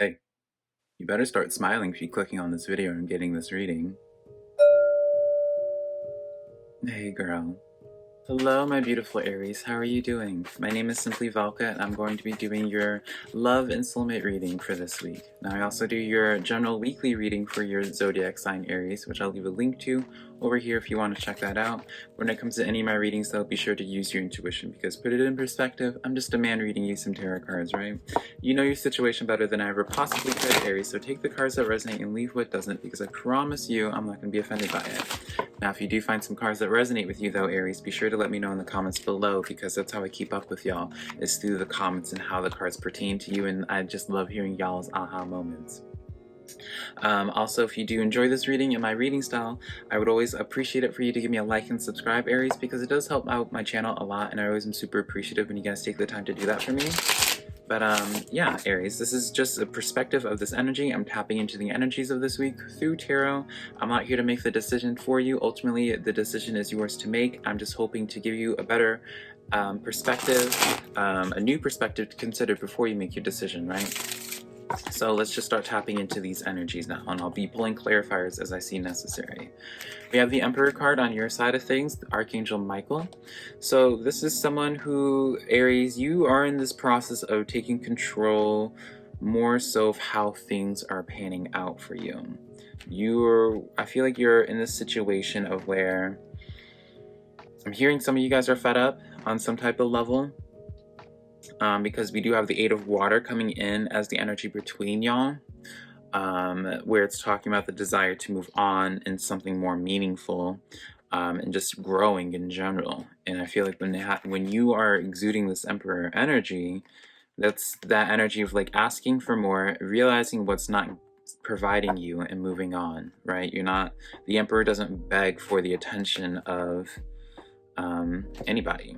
Hey, you better start smiling if you're clicking on this video and getting this reading. Hey girl. Hello, my beautiful Aries. How are you doing? My name is SimplyVelca, and I'm going to be doing your love and soulmate reading for this week. Now, I also do your general weekly reading for your zodiac sign Aries, which I'll leave a link to over here if you want to check that out. When it comes to any of my readings, though, be sure to use your intuition, because put it in perspective, I'm just a man reading you some tarot cards, right? You know your situation better than I ever possibly could, Aries, so take the cards that resonate and leave what doesn't, because I promise you I'm not going to be offended by it. Now, if you do find some cards that resonate with you, though, Aries, be sure to let me know in the comments below, because that's how I keep up with y'all, is through the comments and how the cards pertain to you, and I just love hearing y'all's aha moments. Also, if you do enjoy this reading and my reading style, I would always appreciate it for you to give me a like and subscribe, Aries, because it does help out my channel a lot, and I always am super appreciative when you guys take the time to do that for me. But yeah, Aries, this is just a perspective of this energy. I'm tapping into the energies of this week through tarot. I'm not here to make the decision for you. Ultimately, the decision is yours to make. I'm just hoping to give you a better perspective, a new perspective to consider before you make your decision, right? So let's just start tapping into these energies now, and I'll be pulling clarifiers as I see necessary. We have the Emperor card on your side of things, the Archangel Michael. So this is someone who, Aries, you are in this process of taking control more so of how things are panning out for you. I feel like you're in this situation of where I'm hearing some of you guys are fed up on some type of level. Because we do have the Eight of Water coming in as the energy between y'all, where it's talking about the desire to move on in something more meaningful, and just growing in general. And I feel like when you are exuding this Emperor energy, that's that energy of like asking for more, realizing what's not providing you, and moving on, right? The Emperor doesn't beg for the attention of anybody.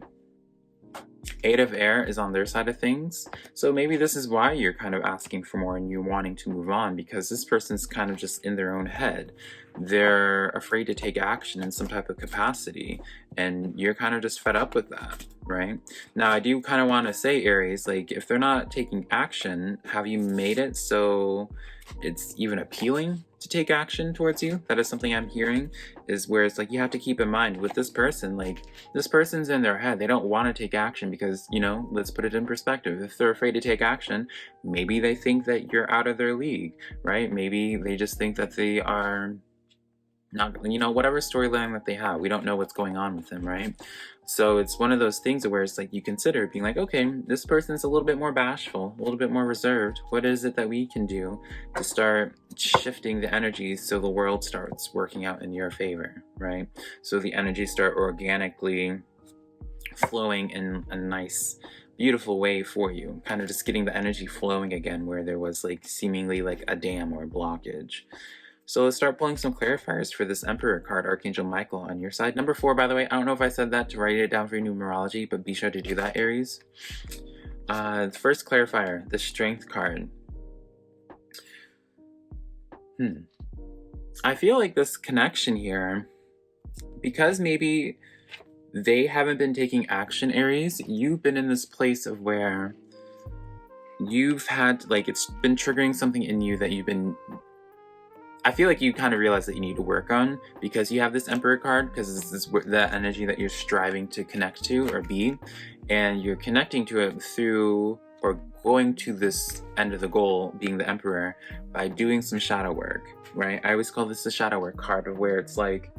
Eight of Air is on their side of things, so maybe this is why you're kind of asking for more and you're wanting to move on, because this person's kind of just in their own head. They're afraid to take action in some type of capacity, and you're kind of just fed up with that, right? Now, I do kind of want to say, Aries, like, if they're not taking action, have you made it so it's even appealing to take action towards you? That is something I'm hearing, is where it's like you have to keep in mind with this person, like, this person's in their head. They don't want to take action because, you know, let's put it in perspective. If they're afraid to take action, maybe they think that you're out of their league, right? Maybe they just think that they are not, you know, whatever storyline that they have. We don't know what's going on with them, right? So it's one of those things where it's like you consider being like, okay, this person's a little bit more bashful, a little bit more reserved. What is it that we can do to start shifting the energies so the world starts working out in your favor, right? So the energies start organically flowing in a nice, beautiful way for you, kind of just getting the energy flowing again where there was like seemingly like a dam or a blockage. So let's start pulling some clarifiers for this Emperor card, Archangel Michael, on your side. Number 4, by the way, I don't know if I said that to write it down for your numerology, but be sure to do that, Aries. The first clarifier, the Strength card. I feel like this connection here, because maybe they haven't been taking action, Aries, you've been in this place of where you've had, like, it's been triggering something in you that I feel like you kind of realize that you need to work on, because you have this Emperor card, because this is the energy that you're striving to connect to or be, and you're connecting to it through, or going to this end of the goal, being the Emperor, by doing some shadow work, right? I always call this the shadow work card, where it's like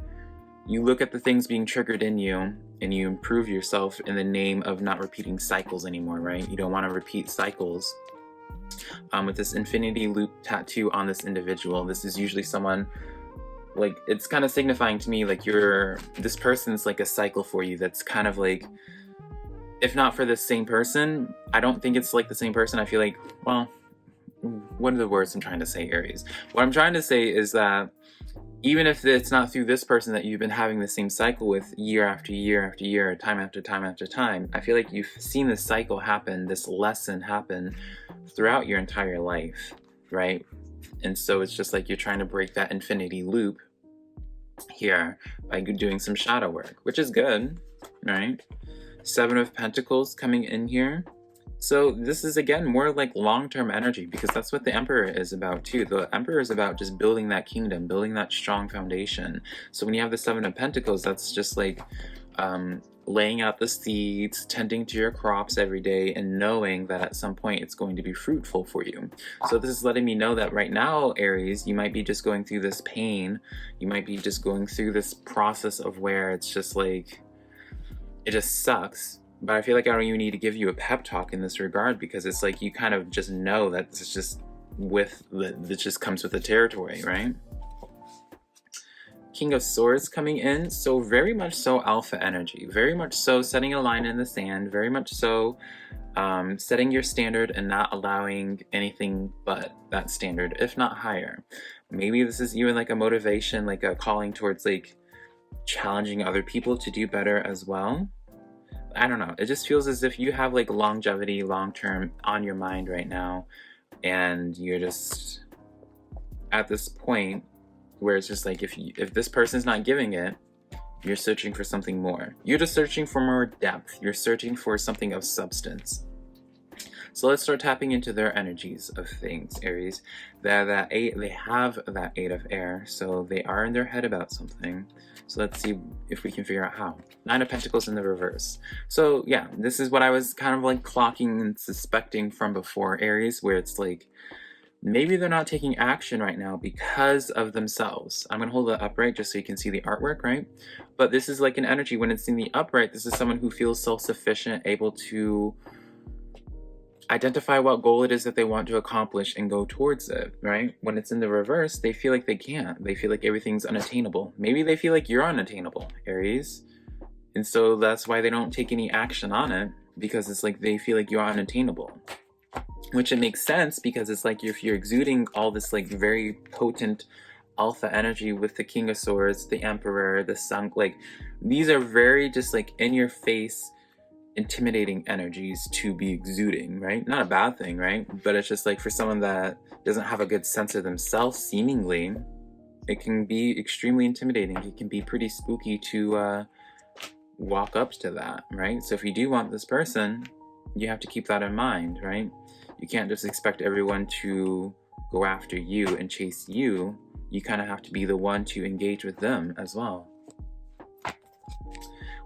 you look at the things being triggered in you and you improve yourself in the name of not repeating cycles anymore, right? You don't want to repeat cycles. With this infinity loop tattoo on this individual, this is usually someone, like, it's kind of signifying to me like this person's like a cycle for you that's kind of like, if not for the same person, I don't think it's like the same person. I feel like, well, what are the words I'm trying to say, Aries? What I'm trying to say is that even if it's not through this person that you've been having the same cycle with year after year after year, time after time after time, I feel like you've seen this cycle happen, this lesson happen throughout your entire life, right? And so it's just like you're trying to break that infinity loop here by doing some shadow work, which is good, right? Seven of Pentacles coming in here. So this is again more like long-term energy, because that's what the Emperor is about too. The Emperor is about just building that kingdom, building that strong foundation. So when you have the Seven of Pentacles, that's just like laying out the seeds, tending to your crops every day, and knowing that at some point it's going to be fruitful for you. So this is letting me know that right now, Aries, you might be just going through this pain. You might be just going through this process of where it's just like, it just sucks. But I feel like I don't even need to give you a pep talk in this regard, because it's like you kind of just know that this is just this just comes with the territory, right? King of Swords coming in, so very much so alpha energy, very much so setting a line in the sand, very much so setting your standard and not allowing anything but that standard, if not higher. Maybe this is even like a motivation, like a calling towards like challenging other people to do better as well. I don't know. It just feels as if you have like longevity, long-term on your mind right now, and you're just at this point where it's just like if this person's not giving it, you're searching for something more. You're just searching for more depth. You're searching for something of substance. So let's start tapping into their energies of things, Aries. They have that Eight of Air, so they are in their head about something. So let's see if we can figure out how. Nine of Pentacles in the reverse. So yeah, this is what I was kind of like clocking and suspecting from before, Aries, where it's like, maybe they're not taking action right now because of themselves. I'm going to hold it upright just so you can see the artwork, right? But this is like an energy. When it's in the upright, this is someone who feels self-sufficient, able to identify what goal it is that they want to accomplish and go towards it, right? When it's in the reverse, they feel like they can't. They feel like everything's unattainable. Maybe they feel like you're unattainable, Aries. And so that's why they don't take any action on it, because it's like they feel like you're unattainable. Which it makes sense, because it's like if you're exuding all this like very potent alpha energy with the King of Swords, the Emperor, the Sun, like these are very just like in your face, intimidating energies to be exuding, right? Not a bad thing, right? But it's just like for someone that doesn't have a good sense of themselves, seemingly, it can be extremely intimidating. It can be pretty spooky to walk up to that, right? So if you do want this person, you have to keep that in mind, right? You can't just expect everyone to go after you and chase you. You kind of have to be the one to engage with them as well.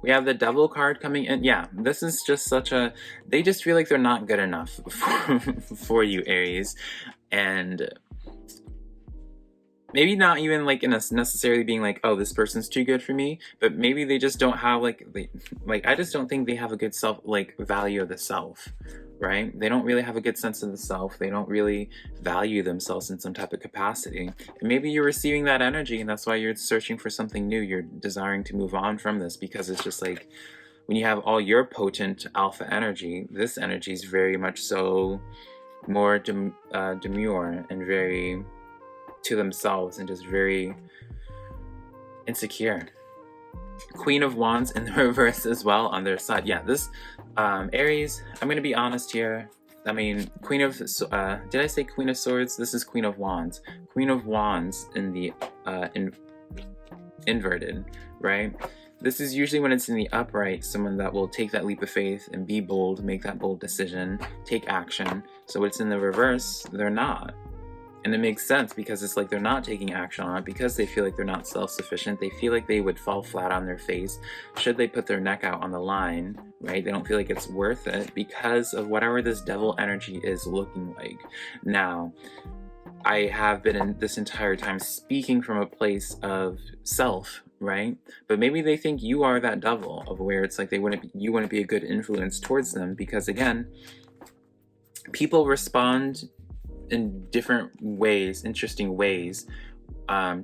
We have the Devil card coming in. Yeah, this is just such a... They just feel like they're not good enough for you, Aries. And maybe not even like in a necessarily being like, oh, this person's too good for me, but maybe they just don't have like I just don't think they have a good self, like value of the self, right? They don't really have a good sense of the self. They don't really value themselves in some type of capacity. And maybe you're receiving that energy, and that's why you're searching for something new. You're desiring to move on from this, because it's just like when you have all your potent alpha energy, this energy is very much so more demure and very to themselves and just very insecure. Queen of Wands in the reverse as well on their side. Yeah, this Aries, I'm gonna be honest here. I mean, Queen of did I say Queen of Swords? This is Queen of Wands. Queen of Wands in the inverted, right? This is usually when it's in the upright, someone that will take that leap of faith and be bold, make that bold decision, take action. So when it's in the reverse, they're not. And it makes sense, because it's like they're not taking action on it because they feel like they're not self-sufficient. They feel like they would fall flat on their face should they put their neck out on the line, right? They don't feel like it's worth it because of whatever this devil energy is looking like. Now, I have been in this entire time speaking from a place of self, right? But maybe they think you are that devil, of where it's like you wouldn't be a good influence towards them, because again, people respond in different ways, interesting ways,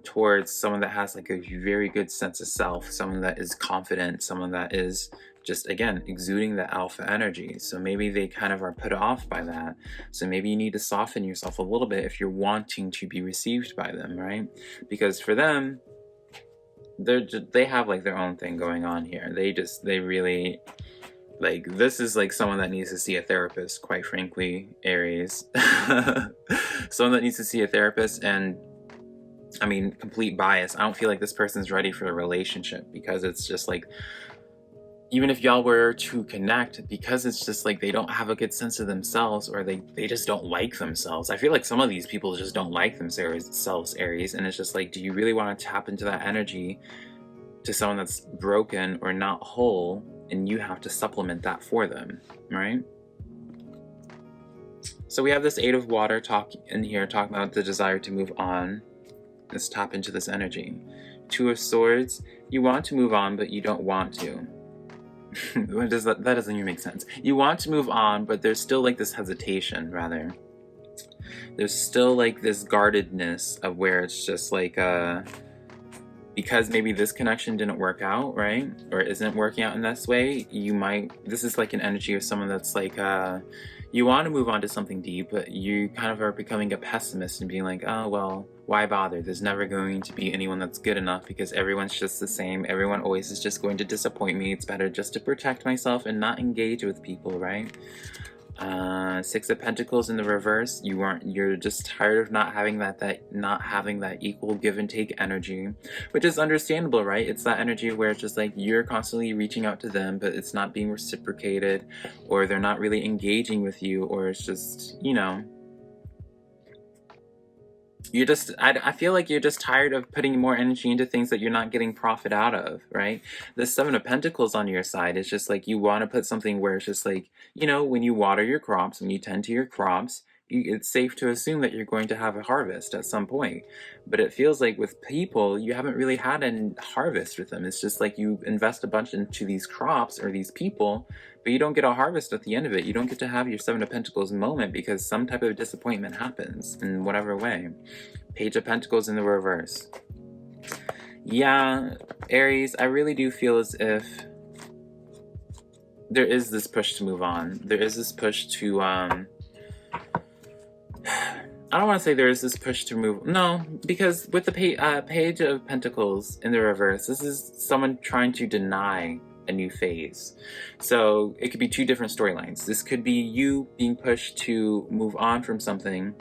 towards someone that has like a very good sense of self, someone that is confident, someone that is just, again, exuding the alpha energy. So maybe they kind of are put off by that. So maybe you need to soften yourself a little bit if you're wanting to be received by them, right? Because for them, they have like their own thing going on here. They really... Like, this is like someone that needs to see a therapist, quite frankly, Aries. Someone that needs to see a therapist, and I mean, complete bias. I don't feel like this person's ready for a relationship, because it's just like, even if y'all were to connect, because it's just like they don't have a good sense of themselves, or they just don't like themselves. I feel like some of these people just don't like themselves, Aries, and it's just like, do you really want to tap into that energy to someone that's broken or not whole, and you have to supplement that for them, right? So we have this Eight of Water talk in here, talking about the desire to move on. Let's tap into this energy. Two of Swords, you want to move on, but you don't want to. That doesn't even make sense. You want to move on, but there's still like this hesitation, rather. There's still like this guardedness of where it's just like, because maybe this connection didn't work out, right? Or isn't working out in this way, this is like an energy of someone that's like, you want to move on to something deep, but you kind of are becoming a pessimist and being like, oh, well, why bother? There's never going to be anyone that's good enough because everyone's just the same. Everyone always is just going to disappoint me. It's better just to protect myself and not engage with people, right? Six of Pentacles in the reverse. You're just tired of not having that equal give and take energy, which is understandable, right? It's that energy where it's just like you're constantly reaching out to them, but it's not being reciprocated, or they're not really engaging with you, or it's just, you know, I feel like you're just tired of putting more energy into things that you're not getting profit out of, right? The Seven of Pentacles on your side is just like you want to put something where it's just like, you know, when you water your crops, when you tend to your crops, it's safe to assume that you're going to have a harvest at some point. But it feels like with people, you haven't really had a harvest with them. It's just like you invest a bunch into these crops or these people, but you don't get a harvest at the end of it. You don't get to have your Seven of Pentacles moment because some type of disappointment happens in whatever way. Page of Pentacles in the reverse. Yeah, Aries, I really do feel as if there is this push to move on. There is this push to, I don't want to say there is this push to move. No, because with the Page of Pentacles in the reverse, this is someone trying to deny a new phase. So it could be two different storylines. This could be you being pushed to move on from something,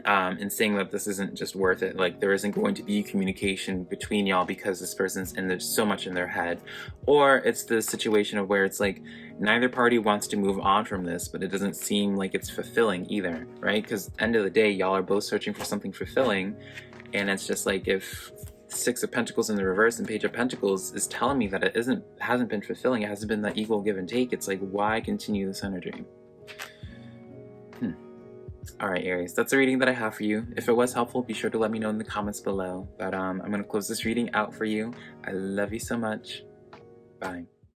and saying that this isn't just worth it, like there isn't going to be communication between y'all because this person's there's so much in their head. Or it's the situation of where it's like neither party wants to move on from this, but it doesn't seem like it's fulfilling either, right? Because end of the day, y'all are both searching for something fulfilling, and it's just like if Six of Pentacles in the reverse and Page of Pentacles is telling me that it hasn't been fulfilling, it hasn't been that equal give and take, it's like, why continue this energy? Alright, Aries, that's the reading that I have for you. If it was helpful, be sure to let me know in the comments below. But I'm going to close this reading out for you. I love you so much. Bye.